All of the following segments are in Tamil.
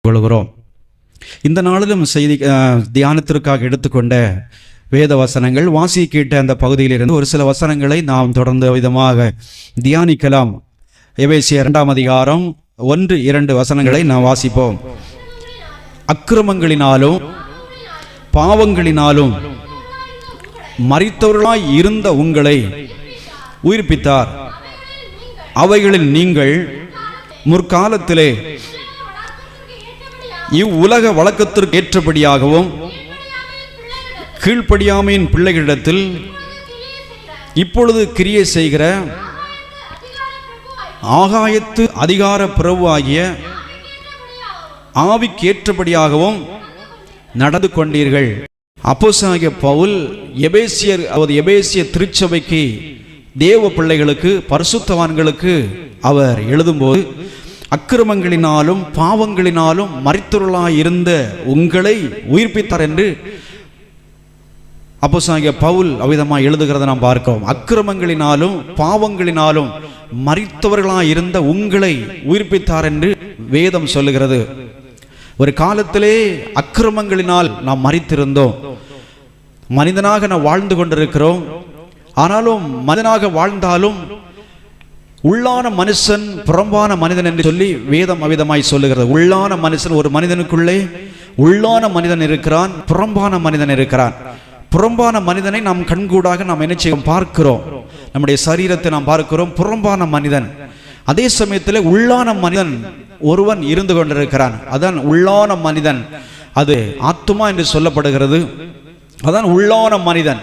கொள்கிறோம். இந்த நாளிலும் செய்தி தியானத்திற்காக எடுத்துக்கொண்ட வேத வசனங்கள் வாசி கேட்ட அந்த பகுதியிலிருந்து ஒரு சில வசனங்களை நாம் தொடர்ந்து விதமாக தியானிக்கலாம். எபேசியர் 2ஆம் அதிகாரம் 1-2 வசனங்களை நாம் வாசிப்போம். அக்கிரமங்களினாலும் பாவங்களினாலும் மரித்தவர்களாய் இருந்த உங்களை உயிர்ப்பித்தார். அவைகளில் நீங்கள் முற்காலத்திலே இவ்வுலக வழக்கத்திற்கு ஏற்றபடியாகவும் கீழ்ப்படியாமையின் பிள்ளைகளிடத்தில் இப்பொழுது கிரியை செய்கிற ஆகாயத்து அதிகார பிரபு ஆகிய ஆவிக்கு ஏற்றபடியாகவும் நடந்து கொண்டீர்கள். அப்போஸ்தலனாகிய பவுல் எபேசிய திருச்சபைக்கு தேவ பிள்ளைகளுக்கு பரிசுத்தவான்களுக்கு அவர் எழுதும்போது அக்கிரமங்களினாலும் பாவங்களினாலும் மரித்தவர்களாய் இருந்த உங்களை உயிர்ப்பித்தார் என்று அப்போஸ்தலனாகிய பவுல் அவ்விதமாக எழுதுகிறத நாம் பார்க்கிறோம். அக்கிரமங்களினாலும் பாவங்களினாலும் மரித்தவர்களாய் இருந்த உங்களை உயிர்ப்பித்தார் என்று வேதம் சொல்லுகிறது. ஒரு காலத்திலே அக்கிரமங்களினால் நாம் மரித்திருந்தோம். மனிதனாக நாம் வாழ்ந்து கொண்டிருக்கிறோம். ஆனாலும் மனிதனாக வாழ்ந்தாலும் உள்ளான மனுஷன் புறம்பான மனிதன் என்று சொல்லி வேதம் அவ்விதமாய் சொல்லுகிறது. உள்ளான மனுஷன், ஒரு மனிதனுக்குள்ளே உள்ளான மனிதன் இருக்கிறான், புறம்பான மனிதன் இருக்கிறான். புறம்பான மனிதனை நாம் கண்கூடாக நாம் என்ன செய்வோம், பார்க்கிறோம். நம்முடைய சரீரத்தை நாம் பார்க்கிறோம், புறம்பான மனிதன். அதே சமயத்தில் உள்ளான மனிதன் ஒருவன் இருந்து கொண்டிருக்கிறான். அதான் உள்ளான மனிதன், அது ஆத்துமா என்று சொல்லப்படுகிறது. அதான் உள்ளான மனிதன்.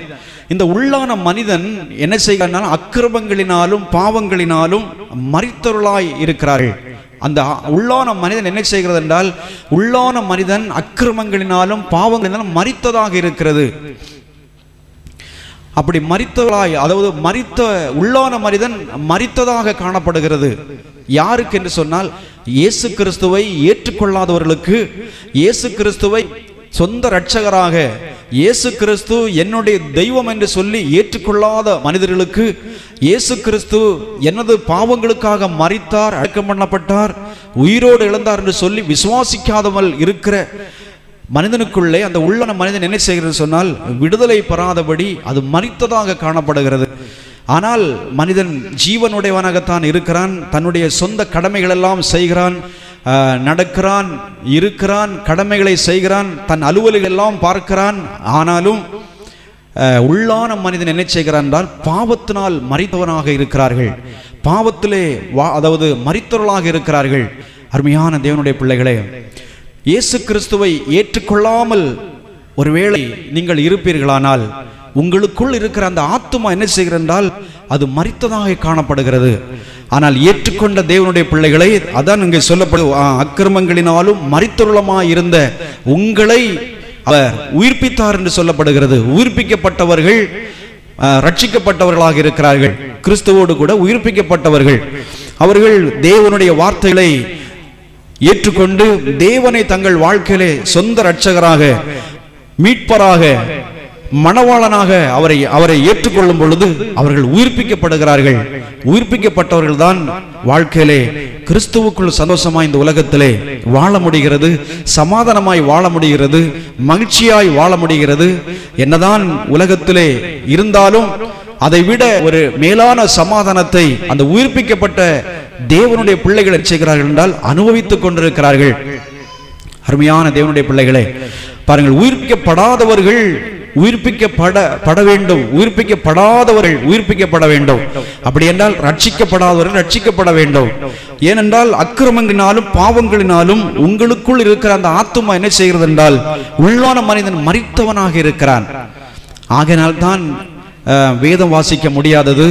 இந்த உள்ளான மனிதன் என்ன செய்கிறார், அக்கிரமங்களினாலும் பாவங்களினாலும் மரித்தவர்களாய் இருக்கிறார்கள். அந்த உள்ளான மனிதன் என்ன செய்கிறது என்றால், உள்ளான மனிதன் அக்கிரமங்களினாலும் பாவங்களினாலும் மரித்ததாக இருக்கிறது. அப்படி மரித்தவர்களாய், அதாவது மரித்த உள்ளான மனிதன் மரித்ததாக காணப்படுகிறது. யாருக்கு என்று சொன்னால், இயேசு கிறிஸ்துவை ஏற்றுக்கொள்ளாதவர்களுக்கு, இயேசு கிறிஸ்துவை சொந்த இரட்சகராக, இயேசு கிறிஸ்து என்னுடைய தெய்வம் என்று சொல்லி ஏற்றுக்கொள்ளாத மனிதர்களுக்கு, இயேசு கிறிஸ்து எனது பாவங்களுக்காக மரித்தார், அடக்கம் பண்ணப்பட்டார், உயிரோடு எழுந்தார் என்று சொல்லி விசுவாசிக்காதவள் இருக்கிற மனிதனுக்குள்ளே அந்த உள்ளான மனிதன் என்ன செய்கிறது சொன்னால், விடுதலை பெறாதபடி அது மரித்ததாக காணப்படுகிறது. ஆனால் மனிதன் ஜீவனுடையவனாகத்தான் இருக்கிறான். தன்னுடைய சொந்த கடமைகள் எல்லாம் செய்கிறான், நடக்கிறான், இருக்கிறான், கடமைகளை செய்கிறான், தன் அலுவல்கள் எல்லாம் பார்க்கிறான். ஆனாலும் உள்ளான மனிதன் என்ன செய்கிறான் என்றால், பாவத்தினால் மரித்தவனாக இருக்கிறார்கள், பாவத்திலே அதாவது மரித்தவர்களாக இருக்கிறார்கள். அருமையான தேவனுடைய பிள்ளைகளே, இயேசு கிறிஸ்துவை ஏற்றுக்கொள்ளாமல் ஒருவேளை நீங்கள் இருப்பீர்களானால், உங்களுக்குள் இருக்கிற அந்த ஆத்துமா என்ன செய்கிறது என்றால், அது மரித்ததாக காணப்படுகிறது. ஆனால் ஏற்றுக்கொண்ட தேவனுடைய பிள்ளைகளை, அதான் இங்கே சொல்லப்படும், அக்கிரமங்களினாலும் மரித்தவர்களாய் இருந்த உங்களை அவர் உயிர்ப்பித்தார் என்று சொல்லப்படுகிறது. உயிர்ப்பிக்கப்பட்டவர்கள் ரட்சிக்கப்பட்டவர்களாக இருக்கிறார்கள். கிறிஸ்துவோடு கூட உயிர்ப்பிக்கப்பட்டவர்கள் அவர்கள் தேவனுடைய வார்த்தைகளை ஏற்றுக்கொண்டு தேவனை தங்கள் வாழ்க்கையிலே சொந்த இரட்சகராக, மீட்பராக, மணவாளனாக அவரை ஏற்றுக்கொள்ளும் பொழுது அவர்கள் உயிர்ப்பிக்கப்படுகிறார்கள். உயிர்ப்பிக்கப்பட்டவர்கள் தான் வாழ்க்கையிலே கிறிஸ்துவுக்குள் சந்தோஷமாய் இந்த உலகத்திலே வாழ முடிகிறது, சமாதானமாய் வாழ முடிகிறது, மகிழ்ச்சியாய் வாழ முடிகிறது. என்னதான் உலகத்திலே இருந்தாலும் அதை விட ஒரு மேலான சமாதானத்தை அந்த உயிர்ப்பிக்கப்பட்ட தேவனுடைய பிள்ளைகள் செய்கிறார்கள் என்றால் அனுபவித்துக் கொண்டிருக்கிறார்கள். அருமையான தேவனுடைய பிள்ளைகளே, பாருங்கள், உயிர்ப்பிக்கப்படாதவர்கள் உயிர்ப்பிக்கப்பட வேண்டும், உயிர்ப்பிக்கப்படாதவர்கள் உயிர்ப்பிக்கப்பட வேண்டும். அப்படி என்றால் ரட்சிக்கப்படாதவர்கள் ரட்சிக்கப்பட வேண்டும். ஏனென்றால் அக்கிரமங்களினாலும் பாவங்களினாலும் உங்களுக்குள் இருக்கிற அந்த ஆத்துமா என்ன செய்கிறது என்றால், உள்ளான மனிதன் மரித்தவனாக இருக்கிறான். ஆகையினால் தான் வேதம் வாசிக்க முடியாதது,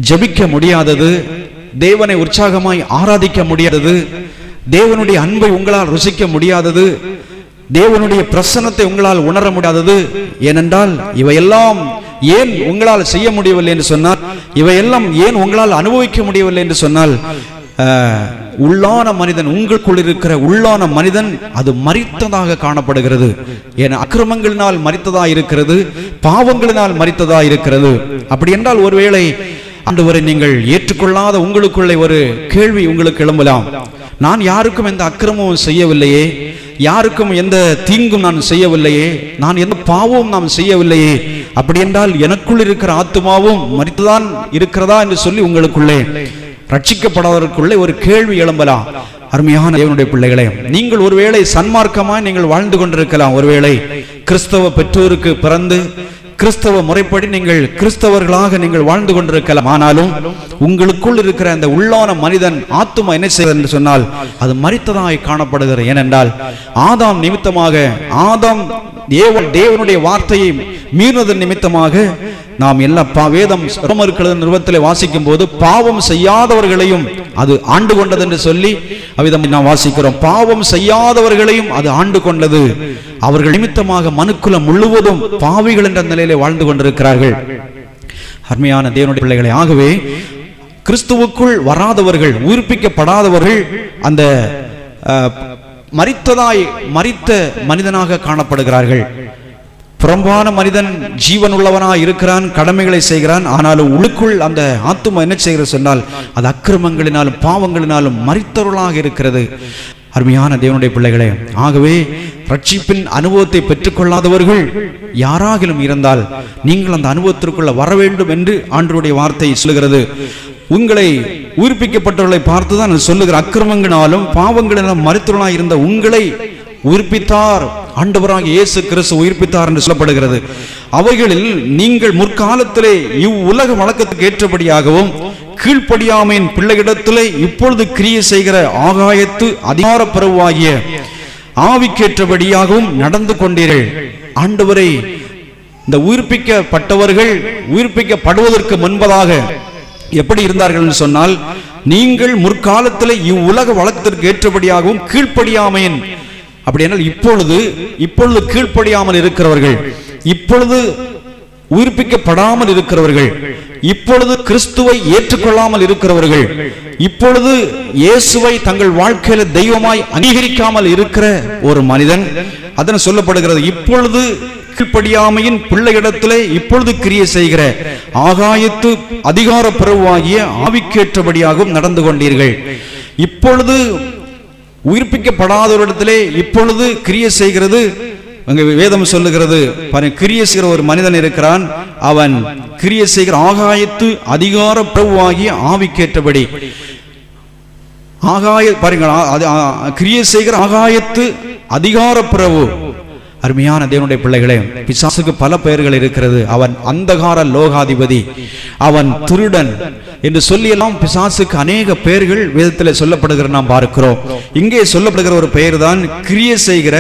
ஜெபிக்க முடியாதது, தேவனை உற்சாகமாய் ஆராதிக்க முடியாதது, தேவனுடைய அன்பை உங்களால் ருசிக்க முடியாதது, தேவனுடைய பிரசன்னத்தை உங்களால் உணர முடியாதது. ஏனென்றால் இவையெல்லாம் ஏன் உங்களால் செய்ய முடியவில்லை என்று சொன்னால், இவையெல்லாம் ஏன் உங்களால் அனுபவிக்க முடியவில்லை என்று சொன்னால், உள்ளான மனிதன், உங்களுக்குள் இருக்கிற உள்ளான மனிதன் அது மரித்ததாக காணப்படுகிறது. ஏன் அக்கிரமங்களினால் மரித்ததா இருக்கிறது, பாவங்களினால் மரித்ததா இருக்கிறது. அப்படி என்றால் ஒருவேளை ஆண்டவரை நீங்கள் ஏற்றுக்கொள்ளாத உங்களுக்குள்ளே ஒரு கேள்வி உங்களுக்கு எழும்பலாம். நான் யாருக்கும் எந்த அக்கிரமமும் செய்யவில்லையே, யாருக்கும் எந்த தீங்கும் நான் செய்யவில்லையே, நான் எந்த பாவமும் நான் செய்யவில்லையே, அப்படி என்றால் எனக்குள் இருக்கிற ஆத்துமாவும் மரித்துதான் இருக்கிறதா என்று சொல்லி உங்களுக்குள்ளே, ரட்சிக்கப்படாதவர்களுக்குள்ளே ஒரு கேள்வி எழும்பலாம். அருமையான தேவனுடைய பிள்ளைகளே, நீங்கள் ஒருவேளை சன்மார்க்கமாய் நீங்கள் வாழ்ந்து கொண்டிருக்கலாம். ஒருவேளை கிறிஸ்தவ பெற்றோருக்கு பிறந்து கிறிஸ்தவ முறைப்படி நீங்கள் கிறிஸ்தவர்களாக நீங்கள் வாழ்ந்து கொண்டிருக்கலாம். ஆனாலும் உங்களுக்குள் இருக்கிற அந்த உள்ளான மனிதன் ஆத்துமா என்ன செய்வது என்று சொன்னால் அது மரித்ததாய் காணப்படுகிறது. ஏனென்றால் ஆதாம் நிமித்தமாக, ஆதாம் தேவனுடைய வார்த்தையை மீறினதன் நிமித்தமாக நாம் எல்லா வேதம் ரோமர்கள் நிருபத்திலே வாசிக்கும் போது பாவம் செய்யாதவர்களையும் அது ஆண்டு கொண்டது என்று சொல்லி அவ்விதம் நாம் வாசிக்கிறோம். பாவம் செய்யாதவர்களையும் அது ஆண்டு கொண்டது. அவர்கள் நிமித்தமாக மனுக்குலம் முழுவதும் பாவிகள் என்ற நிலையிலே வாழ்ந்து கொண்டிருக்கிறார்கள். அருமையான தேவனுடைய பிள்ளைகளை, ஆகவே கிறிஸ்துவுக்குள் வராதவர்கள், உயிர்ப்பிக்கப்படாதவர்கள் அந்த மரித்த மனிதனாக காணப்படுகிறார்கள். புறம்பான மனிதன் ஜீவன் உள்ளவனாக இருக்கிறான், கடமைகளை செய்கிறான். ஆனாலும் உள்ளுக்குள் அந்த ஆத்துமா என்ன செய்கிறது சொன்னால் அது அக்கிரமங்களினாலும் பாவங்களினாலும் மரித்தவர்களாக இருக்கிறது. அருமையான தேவனுடைய பிள்ளைகளே, ஆகவே ரட்சிப்பின் அனுபவத்தை பெற்றுக்கொள்ளாதவர்கள் யாராகிலும் இருந்தால் நீங்கள் அந்த அனுபவத்திற்குள்ள வர வேண்டும் என்று ஆண்டவருடைய வார்த்தை சொல்லுகிறது. உங்களை உயிர்ப்பிக்கப்பட்டவர்களை பார்த்துதான் சொல்லுகிற, அக்கிரமங்களினாலும் பாவங்களினாலும் மரித்தவர்களாக இருந்த உங்களை உயிர்ப்பித்தார், ஆண்டவராக இயேசு கிறிஸ்து உயிர்ப்பித்தார் என்று சொல்லப்படுகிறது. அவைகளில் நீங்கள் முற்காலத்திலே இவ்வுலக வழக்கத்துக்கு ஏற்றபடியாகவும் கீழ்ப்படியாமையின் பிள்ளைகளிடத்திலே இப்பொழுது கிரியை செய்கிற ஆகாயத்து அதிகார பிரபுவாகிய ஆவிக்கேற்றபடியாகவும் நடந்து கொண்டீர்கள். ஆண்டவரை இந்த உயிர்ப்பிக்கப்பட்டவர்கள் உயிர்ப்பிக்கப்படுவதற்கு முன்பதாக எப்படி இருந்தார்கள் என்று சொன்னால், நீங்கள் முற்காலத்தில் இவ்வுலக வழக்கத்திற்கு ஏற்றபடியாகவும் கீழ்ப்படியாமையின், அப்படி என்றால் இப்பொழுது கீழ்ப்படியாமல் இருக்கிறவர்கள், இப்பொழுது உயிர்ப்பிக்கப்படாமல் இருக்கிறவர்கள், இப்பொழுது கிறிஸ்துவை ஏற்றுக்கொள்ளாமல் இருக்கிறவர்கள், இப்பொழுது இயேசுவை தங்கள் வாழ்க்கையில தெய்வமாய் அங்கீகரிக்காமல் இருக்கிற ஒரு மனிதன், அதன் சொல்லப்படுகிறது இப்பொழுது கீழ்ப்படியாமையின் பிள்ளையிடத்திலே இப்பொழுது கிரியை செய்கிற ஆகாயத்து அதிகார பிரபுவாகிய ஆவிக்கேற்றபடியாகவும் நடந்து கொண்டீர்கள். இப்பொழுது உயிர்ப்பிக்கப்படாதவரிடத்திலே இப்பொழுது கிரியை செய்கிறது. வேதம் சொல்லுகிறது, கிரியை செய்கிற ஒரு மனிதன் இருக்கிறான், அவன் கிரியை செய்கிற ஆகாயத்து அதிகார பிரபுவாகிய ஆவிக்கேற்றபடி. பாருங்கள், கிரியை செய்கிற ஆகாயத்து அதிகார பிரபு. அருமையான தேவனுடைய பிள்ளைகளே, பிசாசுக்கு பல பெயர்கள் இருக்கிறது. அவன் அந்தகார லோகாதிபதி, அவன் திருடன் என்று சொல்லி எல்லாம் பிசாசுக்கு அநேக பெயர்கள் வேதத்தில் சொல்லப்படுகிற நாம் பார்க்கிறோம். இங்கே சொல்லப்படுகிற ஒரு பெயர் தான் கிரியை செய்கிற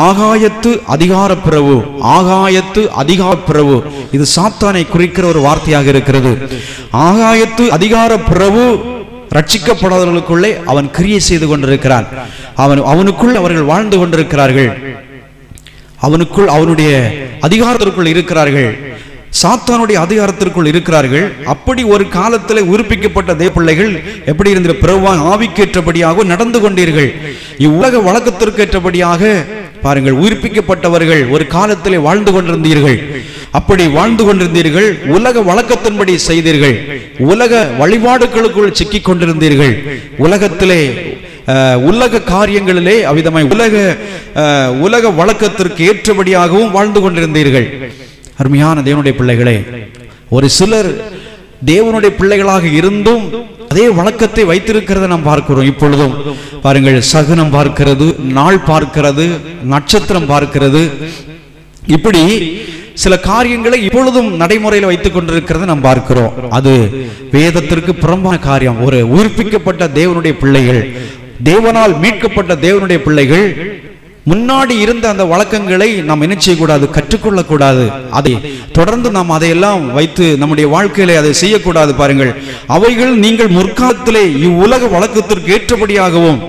ஆகாயத்து அதிகார பிரபு. ஆகாயத்து அதிகார பிரபு, இது சாத்தானை குறிக்கிற ஒரு வார்த்தையாக இருக்கிறது. ஆகாயத்து அதிகார பிரபு ரட்சிக்கப்படாதவர்களுக்குள்ளே அவன் கிரியை செய்து கொண்டிருக்கிறான். அவனுக்குள் அவர்கள் வாழ்ந்து கொண்டிருக்கிறார்கள், அவனுக்குள் அவனுடைய அதிகாரத்திற்குள் இருக்கிறார்கள், சாத்தானுடைய அதிகாரத்திற்குள் இருக்கிறார்கள். அப்படி ஒரு காலத்தில் உயிர்ப்பிக்கப்பட்ட தேவ பிள்ளைகள் எப்படி இருந்த பிரபுவான் ஆவிக்கேற்றபடியாக நடந்து கொண்டீர்கள். இவ்வுலக வழக்கத்திற்கு ஏற்றபடியாக பாருங்கள், உயிர்ப்பிக்கப்பட்டவர்கள் ஒரு காலத்திலே வாழ்ந்து கொண்டிருந்தீர்கள். அப்படி வாழ்ந்து கொண்டிருந்தீர்கள், உலக வழக்கத்தின்படி செய்தீர்கள், உலக வழிபாடுகளுக்குள் சிக்கிக் கொண்டிருந்தீர்கள், உலகத்திலே உலக காரியங்களிலே அவ்விதமாய் உலக வழக்கத்திற்கு ஏற்றபடியாகவும் வாழ்ந்து கொண்டிருந்தீர்கள். அருமையான தேவனுடைய பிள்ளைகளே, ஒரு சிலர் தேவனுடைய பிள்ளைகளாக இருந்தும் அதே வழக்கத்தை வைத்திருக்கிறத நாம் பார்க்கிறோம். இப்பொழுதும் பாருங்கள், சகுனம் பார்க்கிறது, நாள் பார்க்கிறது, நட்சத்திரம் பார்க்கிறது, இப்படி சில காரியங்களை இப்பொழுதும் நடைமுறையில் வைத்துக் கொண்டிருக்கிறத நாம் பார்க்கிறோம். அது வேதத்திற்கு புறம்பான காரியம். ஒரு உயிர்ப்பிக்கப்பட்ட தேவனுடைய பிள்ளைகள், தேவனால் மீட்கப்பட்ட தேவனுடைய பிள்ளைகள் முன்னாடி இருந்த அந்த வழக்கங்களை நாம் என்ன செய்யக்கூடாது, கற்றுக்கொள்ளக்கூடாது. அதை தொடர்ந்து நாம் அதையெல்லாம் வைத்து நம்முடைய வாழ்க்கையில அதை செய்யக்கூடாது. பாருங்கள், அவைகள் நீங்கள் முற்காலத்திலே இவ்வுலக வழக்கத்திற்கு ஏற்றபடியாகவும்,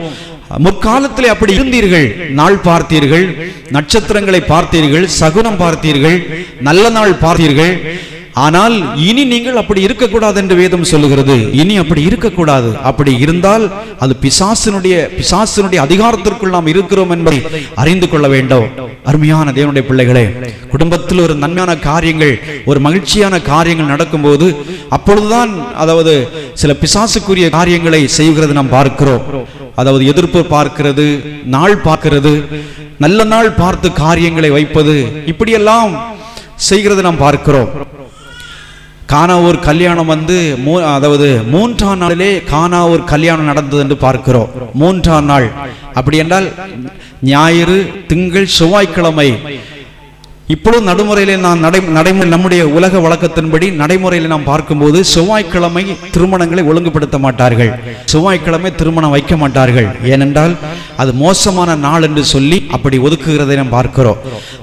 முற்காலத்திலே அப்படி இருந்தீர்கள், நாள் பார்த்தீர்கள், நட்சத்திரங்களை பார்த்தீர்கள், சகுனம் பார்த்தீர்கள், நல்ல நாள் பார்த்தீர்கள். ஆனால் இனி நீங்கள் அப்படி இருக்கக்கூடாது என்று வேதம் சொல்லுகிறது. இனி அப்படி இருக்கக்கூடாது. அப்படி இருந்தால் அது பிசாசினுடைய அதிகாரத்திற்குள் நாம் இருக்கிறோம் என்பதை அறிந்து கொள்ள வேண்டும். அருமையான தேவனுடைய பிள்ளைகளே, குடும்பத்தில் ஒரு நன்மையான காரியங்கள், ஒரு மகிழ்ச்சியான காரியங்கள் நடக்கும்போது அப்பொழுதுதான், அதாவது சில பிசாசுக்குரிய காரியங்களை செய்கிறது நாம் பார்க்கிறோம். அதாவது எதிர்ப்பு பார்க்கிறது, நாள் பார்க்கிறது, நல்ல நாள் பார்த்து காரியங்களை வைப்பது, இப்படியெல்லாம் செய்கிறது நாம் பார்க்கிறோம். கானாவூர் கல்யாணம் அதாவது 3ஆம் நாளிலே கானாவூர் கல்யாணம் நடந்தது என்று பார்க்கிறோம். 3ஆம் நாள் அப்படி என்றால் ஞாயிறு, திங்கள், செவ்வாய்க்கிழமை. இப்பொழுது நடைமுறையிலே நம்முடைய உலக வழக்கத்தின்படி நடைமுறையில் நாம் பார்க்கும்போது செவ்வாய்க்கிழமை திருமணங்களை ஒழுங்குபடுத்த மாட்டார்கள், செவ்வாய்க்கிழமை திருமணம் வைக்க மாட்டார்கள். ஏனென்றால் அது மோசமான நாள் என்று சொல்லி அப்படி ஒதுக்குகிறதை நாம் பார்க்கிறோம்.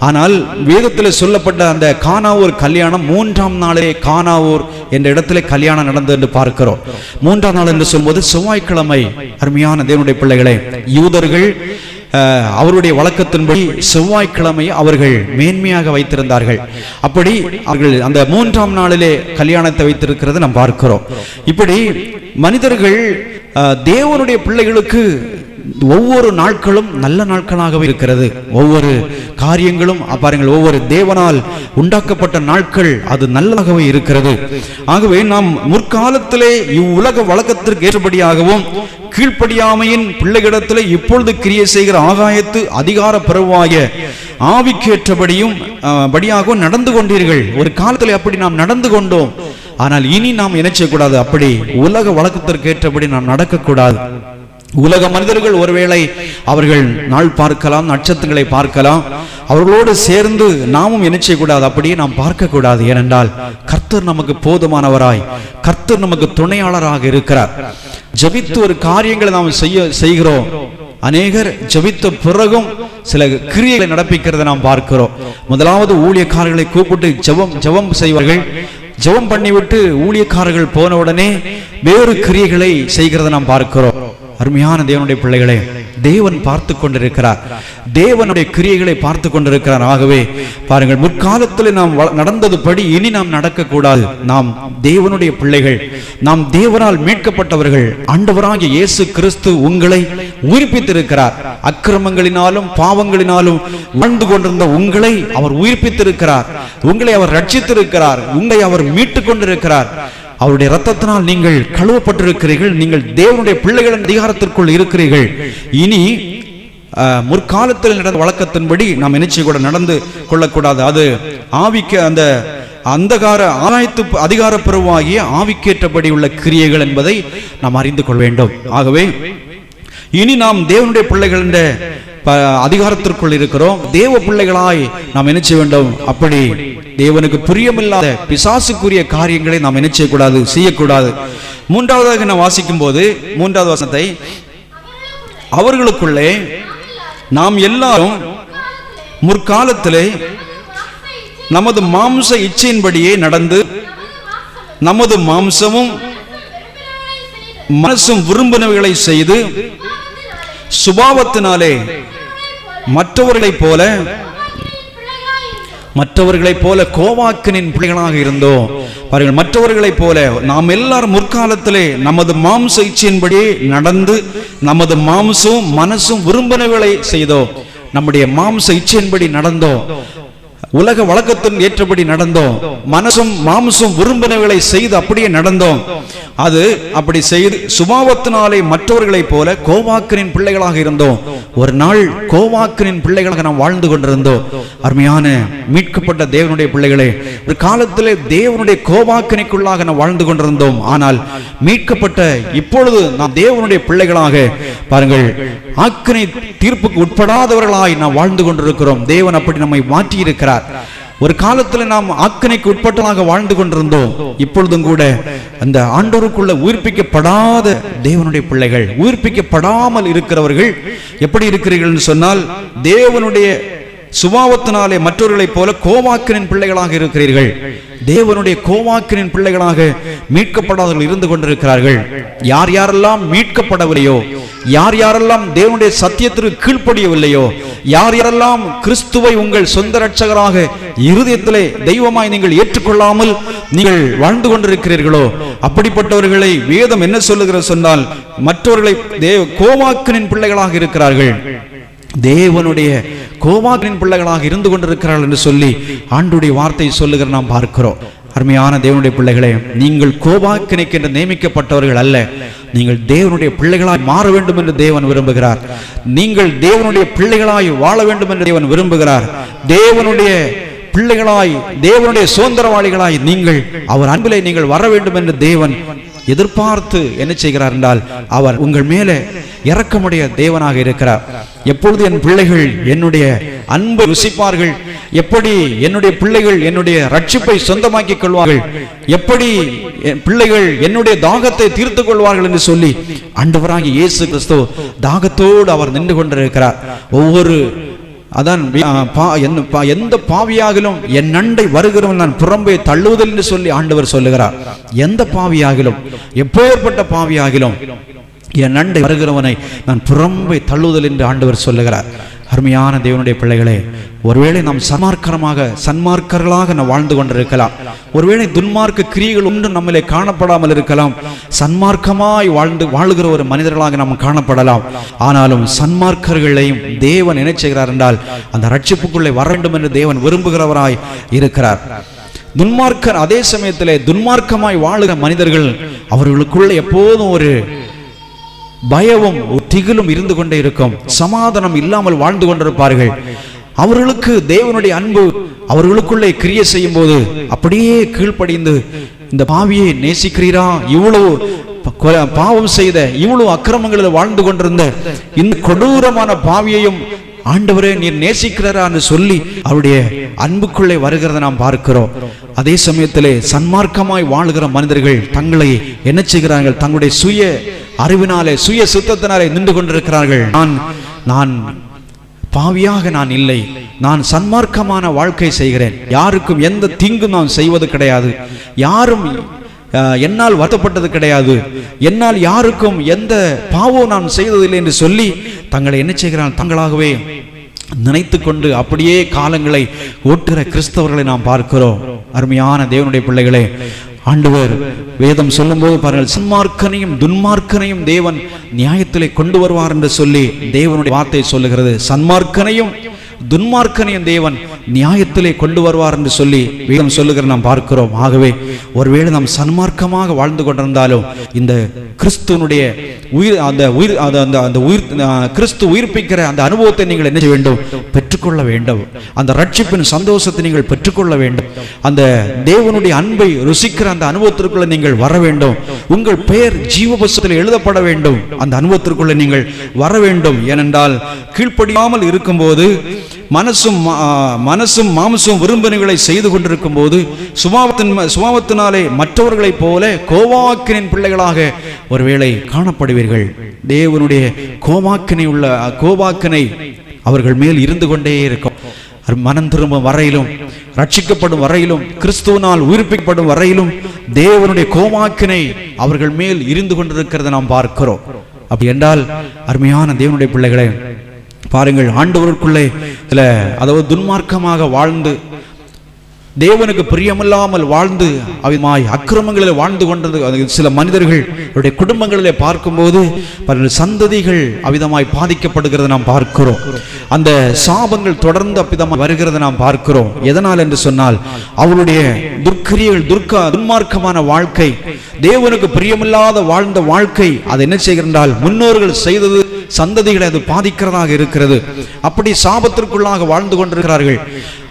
ஆனால் வேதத்தில் சொல்லப்பட்ட அந்த கானாவூர் கல்யாணம் 3ஆம் நாளே கானாவூர் என்ற இடத்திலே கல்யாணம் நடந்தது என்று பார்க்கிறோம். 3ஆம் நாள் என்று சொல்லும்போது செவ்வாய்க்கிழமை. அருமையான தேவனுடைய பிள்ளைகளே, யூதர்கள் அவருடைய வழக்கத்தின்படி செவ்வாய்க்கிழமையை அவர்கள் மேன்மையாக வைத்திருந்தார்கள். அப்படி அவர்கள் அந்த 3ஆம் நாளிலே கல்யாணத்தை வைத்திருக்கிறது நாம் பார்க்கிறோம். இப்படி மனிதர்கள் தேவனுடைய பிள்ளைகளுக்கு ஒவ்வொரு நாட்களும் நல்ல நாட்களாகவே இருக்கிறது. ஒவ்வொரு காரியங்களும் பாருங்கள், ஒவ்வொரு தேவனால் உண்டாக்கப்பட்ட நாட்கள் அது நல்லதாகவே இருக்கிறது. ஆகவே நாம் முற்காலத்திலே இவ்வுலக வழக்கத்திற்கு ஏற்றபடியாகவும் கீழ்ப்படியாமையின் பிள்ளைகளிடத்திலே இப்பொழுது கிரியை செய்கிற ஆகாயத்து அதிகார பிரவாய ஆவிக்கேற்றபடியும் படியாகவும் நடந்து கொண்டீர்கள். ஒரு காலத்தில் அப்படி நாம் நடந்து கொண்டோம். ஆனால் இனி நாம் என்ன செய்யக்கூடாது? அப்படி உலக வழக்கத்திற்கு ஏற்றபடி நாம் நடக்கக்கூடாது. உலக மனிதர்கள் ஒருவேளை அவர்கள் நாள் பார்க்கலாம், நட்சத்திரங்களை பார்க்கலாம், அவர்களோடு சேர்ந்து நாமும் என்ன செய்யக்கூடாது? அப்படியே நாம் பார்க்க கூடாது. ஏனென்றால் கர்த்தர் நமக்கு போதுமானவராய், கர்த்தர் நமக்கு துணையாளராக இருக்கிறார். ஜபித்து ஒரு காரியங்களை நாம் செய்கிறோம். அநேகர் ஜபித்த பிறகும் சில கிரியைகளை நடப்பிக்கிறதை நாம் பார்க்கிறோம். முதலாவது ஊழியக்காரர்களை கூப்பிட்டு ஜெபம் செய்வார்கள். ஜெபம் பண்ணிவிட்டு ஊழியக்காரர்கள் போன உடனே வேறு கிரியைகளை செய்கிறதை நாம் பார்க்கிறோம். அருமையான தேவனுடைய பிள்ளைகளே, தேவன் பார்த்து கொண்டிருக்கிறார், தேவனுடைய கிரியைகளை பார்த்து கொண்டிருக்கிறார். ஆகவே பாருங்கள், முற்காலத்தில் நாம் நடந்தது படி இனி நாம் நடக்கக்கூடாது. நாம் தேவனுடைய பிள்ளைகள், நாம் தேவனால் மீட்கப்பட்டவர்கள். ஆண்டவராகிய இயேசு கிறிஸ்து உங்களை உயிர்ப்பித்திருக்கிறார். அக்கிரமங்களினாலும் பாவங்களினாலும் வாழ்ந்து கொண்டிருந்த உங்களை அவர் உயிர்ப்பித்திருக்கிறார். உங்களை அவர் ரட்சித்திருக்கிறார். உங்களை அவர் மீட்டு கொண்டிருக்கிறார். அவருடைய இரத்தத்தினால் நீங்கள் கழுவப்பட்டிருக்கிறீர்கள். நீங்கள் தேவனுடைய பிள்ளைகளின் அதிகாரத்திற்குள் இருக்கிறீர்கள். இனி முற்காலத்தில் நடந்த வழக்கத்தின்படி நாம் நிச்சயம் கூட நடந்து கொள்ளக்கூடாது. அது ஆவிக்கு அந்த அந்தகார ஆராய்த்து அதிகார பிறவாகிய ஆவிக்கேற்றபடி உள்ள கிரியைகள் என்பதை நாம் அறிந்து கொள்ள வேண்டும். ஆகவே இனி நாம் தேவனுடைய பிள்ளைகள் என்ற அதிகாரத்திற்குள் இருக்கிறோம். தேவ பிள்ளைகளாய் நாம் என்ன செய்ய வேண்டும்? அப்படி தேவனுக்கு பிரியமில்லாத பிசாசுக்குரிய காரியங்களை நாம் என்ன செய்யக்கூடாது? செய்யக்கூடாது. மூன்றாவதாக நாம் வாசிக்கும் போது 3வது வசனத்தை, அவர்களுக்குள்ளே நாம் எல்லாரும் முற்காலத்திலே நமது மாம்ச இச்சையின்படியே நடந்து நமது மாம்சமும் மனசும் விரும்பினவைகளை செய்து சுபாவத்தினாலே மற்றவர்களைப் போல கோவாக்கினின் பிள்ளைகளாக இருந்தோம். பாருங்கள், மற்றவர்களைப் போல நாம் எல்லாரும் முற்காலத்திலே நமது மாம்ச இச்சையின்படி நடந்து நமது மாம்சம் மனசும் விரும்பினவைகளை செய்தோம். நம்முடைய மாம்ச இச்சையின்படி நடந்தோம், உலக வழக்கத்தின் ஏற்றபடி நடந்தோம், மனசும் மாம்சம் விரும்பினவைகளை செய்து அப்படியே நடந்தோம். அது அப்படி செய்து சுபாவத்தினாலே மற்றவர்களைப் போல கோவாக்கினின் பிள்ளைகளாக இருந்தோம். ஒரு நாள் கோவாக்கினின் பிள்ளைகளாக நாம் வாழ்ந்து கொண்டிருந்தோம். அருமையான மீட்கப்பட்ட தேவனுடைய பிள்ளைகளே, ஒரு காலத்திலே தேவனுடைய கோவாக்கினைக்குள்ளாக நாம் வாழ்ந்து கொண்டிருந்தோம். ஆனால் மீட்கப்பட்ட இப்பொழுது நாம் தேவனுடைய பிள்ளைகளாக பாருங்கள், ஆக்கினை தீர்ப்புக்கு உட்படாதவர்களாய் நாம் வாழ்ந்து கொண்டிருக்கிறோம். தேவன் அப்படி நம்மை மாற்றி இருக்கிறார். ஒரு காலத்தில் நாம் ஆக்கினைக்கு உட்பட்டதாக வாழ்ந்து கொண்டிருந்தோம். இப்பொழுதும் கூட அந்த ஆண்டவருக்குள்ள உயிர்ப்பிக்கப்படாத தேவனுடைய பிள்ளைகள், உயிர்ப்பிக்கப்படாமல் இருக்கிறவர்கள் எப்படி இருக்கிறீர்கள் என்று சொன்னால், தேவனுடைய சுபாவத்தினாலே மற்றவர்களைப் போல கோவாக்கினின் பிள்ளைகளாக இருக்கிறீர்கள். தேவனுடைய கோவாக்கினின் பிள்ளைகளாக மீட்கப்படாதவர்கள் இருந்து கொண்டிருக்கிறார்கள். யார் யாரெல்லாம் மீட்கப்படவில்லையோ, யார் யாரெல்லாம் தேவனுடைய சத்தியத்திற்கு கீழ்ப்படியவில்லையோ, யார் யாரெல்லாம் கிறிஸ்துவை உங்கள் சொந்த இரட்சகராக இருதயத்திலே தெய்வமாய் நீங்கள் ஏற்றுக்கொள்ளாமல் நீங்கள் வாழ்ந்து கொண்டிருக்கிறீர்களோ, அப்படிப்பட்டவர்களை வேதம் என்ன சொல்லுகிறது சொன்னால், மற்றவர்களை கோவாக்கினின் பிள்ளைகளாக இருக்கிறார்கள், தேவனுடைய கோவாக்கினின் பிள்ளைகளாக இருந்து கொண்டிருக்கிறார்கள் என்று சொல்லி ஆண்டுடைய வார்த்தை சொல்லுகிற நாம் பார்க்கிறோம். அருமையான தேவனுடைய பிள்ளைகளே, நீங்கள் கோபாக்கினைக்கு என்று நியமிக்கப்பட்டவர்கள் அல்ல, நீங்கள் தேவனுடைய பிள்ளைகளாய் மாற வேண்டும் என்று தேவன் விரும்புகிறார். நீங்கள் தேவனுடைய பிள்ளைகளாய் வாழ வேண்டும் என்று தேவன் விரும்புகிறார். தேவனுடைய பிள்ளைகளாய், தேவனுடைய சுதந்திரவாளிகளாய் நீங்கள் அவர் அன்பிலே நீங்கள் வர வேண்டும் என்று தேவன் எதிர்பார்த்து என்ன செய்கிறார் என்றால், அவர் உங்கள் மேலே இரக்கமுடைய தேவனாக இருக்கிறார். எப்பொழுது என் பிள்ளைகள் என்னுடைய அன்பை ருசிப்பார்கள், எப்படி என்னுடைய பிள்ளைகள் என்னுடைய ரட்சிப்பை சொந்தமாக்கிக் கொள்வார்கள், எப்படி பிள்ளைகள் என்னுடைய தாகத்தை தீர்த்து கொள்வார்கள் என்று சொல்லி ஆண்டவராகிய இயேசு கிறிஸ்து தாகத்தோடு அவர் நின்று கொண்டிருக்கிறார். ஒவ்வொரு அதான் எந்த பாவியாகிலும் என் அண்டை வருகிறவன் நான் புறம்பே தள்ளுவதில் என்று சொல்லி ஆண்டவர் சொல்லுகிறார். எந்த பாவியாகிலும், எப்பேற்பட்ட பாவியாகிலும் என் அண்டை வருகிறவனை நான் புறம்பே தள்ளுவதில் என்று ஆண்டவர் சொல்லுகிறார். அருமையான தேவனுடைய பிள்ளைகளே, ஒருவேளை நாம் சன்மார்க்கர்களாக நாம் வாழ்ந்து கொண்டிருக்கலாம். ஒருவேளை துன்மார்க்க கிரியைகள் ஒன்றும் நம்மளே காணப்படாமல் இருக்கலாம். சன்மார்க்கமாய் வாழுகிற ஒரு மனிதர்களாக நாம் காணப்படலாம். ஆனாலும் சன்மார்க்கர்களையும் தேவன் என்ன செய்கிறார் என்றால், அந்த ரட்சிப்புக்குள்ளே வர வேண்டும் என்று தேவன் விரும்புகிறவராய் இருக்கிறார். துன்மார்க்கர் அதே சமயத்திலே துன்மார்க்கமாய் வாழுகிற மனிதர்கள், அவர்களுக்குள்ள எப்போதும் ஒரு பயமும் திகிலும் இருந்து கொண்டே இருக்கும். சமாதானம் இல்லாமல் வாழ்ந்து கொண்டிருப்பார்கள். அவர்களுக்கு தேவனுடைய அன்பு அவர்களுக்குள்ளே கிரியை செய்யும் போது அப்படியே கீழ்ப்படிந்து, இந்த பாவியை நேசிக்கிறீரா, இவ்வளவு பாவம் செய்த, இவ்வளவு அக்கிரமங்களில் வாழ்ந்து கொண்டிருந்த இந்த கொடூரமான பாவியையும் ஆண்டவரே நீர் நேசிக்கிறாரா என்று சொல்லி அவருடைய அன்புக்குள்ளே வருகிறத நாம் பார்க்கிறோம். அதே சமயத்திலே சன்மார்க்கமாய் வாழுகிற மனிதர்கள் தங்களை என்ன செய்கிறார்கள், தங்களுடைய சுய அறிவினாலே சுய சித்தத்தினாலே நின்று கொண்டிருக்கிறார்கள். நான் பாவியாக நான் இல்லை, நான் சன்மார்க்கமான வாழ்க்கை செய்கிறேன், யாருக்கும் எந்த தீங்கும் நான் செய்வது கிடையாது, யாரும் என்னால் வருத்தப்பட்டது கிடையாது, என்னால் யாருக்கும் எந்த பாவம் நான் செய்ததில்லை என்று சொல்லி தங்களை என்ன செய்கிறான், தங்களாகவே நினைத்து கொண்டு அப்படியே காலங்களை ஓட்டுகிற கிறிஸ்தவர்களை நாம் பார்க்கிறோம். அருமையான தேவனுடைய பிள்ளைகளே, ஆண்டவர் வேதம் சொல்லும் போது பாருங்கள், சன்மார்க்கனையும் துன்மார்க்கனையும் தேவன் நியாயத்திலே கொண்டு வருவார் என்று சொல்லி தேவனுடைய வார்த்தை சொல்லுகிறது. சன்மார்க்கனையும் துன்மார்க்கனையும் தேவன் நியாயத்திலே கொண்டு வருவார் என்று சொல்லி வேதம் சொல்லுகிற நாம் பார்க்கிறோம். ஆகவே ஒருவேளை நாம் சன்மார்க்கமாக வாழ்ந்து கொண்டிருந்தாலும் இந்த கிறிஸ்துவனுடைய கிறிஸ்து உயிர்ப்பிக்கிற அந்த அனுபவத்தை நீங்கள் என்ன செய்ய வேண்டும், பெற்றுக்கொள்ள வேண்டும். அந்த ரட்சிப்பின் சந்தோஷத்தை நீங்கள் பெற்றுக்கொள்ள வேண்டும். அந்த தேவனுடைய அன்பை ருசிக்கிற அந்த அனுபவத்திற்குள்ள நீங்கள் வர வேண்டும். உங்கள் பெயர் ஜீவ புஸ்தகத்தில் எழுதப்பட வேண்டும். அந்த அனுபவத்திற்குள்ள நீங்கள் வர வேண்டும். ஏனென்றால் கீழ்ப்படியாமல் இருக்கும்போது, மனசும் மாம்சம் விரும்பினைகளை செய்து கொண்டிருக்கும் போது, சுபாவத்தினாலே மற்றவர்களைப் போல கோபாக்கினின் பிள்ளைகளாக ஒருவேளை காணப்படுவீர்கள். தேவனுடைய கோபாக்கினை அவர்கள் மேல் இருந்து கொண்டே இருக்கும். மனம் திரும்பும் வரையிலும், ரட்சிக்கப்படும் வரையிலும், கிறிஸ்துவனால் உயிர்ப்பிக்கப்படும் வரையிலும் தேவனுடைய கோபாக்கினை அவர்கள் மேல் இருந்து கொண்டிருக்கிறத நாம் பார்க்கிறோம். அப்படி என்றால் அருமையான தேவனுடைய பிள்ளைகளை பாருங்கள், ஆண்டவருக்குள்ளே அதாவது துன்மார்க்கமாக வாழ்ந்து தேவனுக்கு பிரியமில்லாமல் வாழ்ந்து அக்கிரமங்களில் வாழ்ந்து கொண்டது சில மனிதர்களுடைய குடும்பங்களிலே பார்க்கும்போது சந்ததிகள் அவிதமாய் பாதிக்கப்படுகிறத நாம் பார்க்கிறோம். அந்த சாபங்கள் தொடர்ந்து அவ்விதமாய் வருகிறத நாம் பார்க்கிறோம். எதனால் என்று சொன்னால், அவருடைய துர்க்கிரியைகள், துன்மார்க்கமான வாழ்க்கை, தேவனுக்கு பிரியமில்லாத வாழ்ந்த வாழ்க்கை, அது என்ன செய்கிறால் முன்னோர்கள் செய்தது சந்ததிகளை அது பாதிக்கிறதாக இருக்கிறது. அப்படி சாபத்திற்குள்ளாக வாழ்ந்து கொண்டிருக்கிறார்கள்.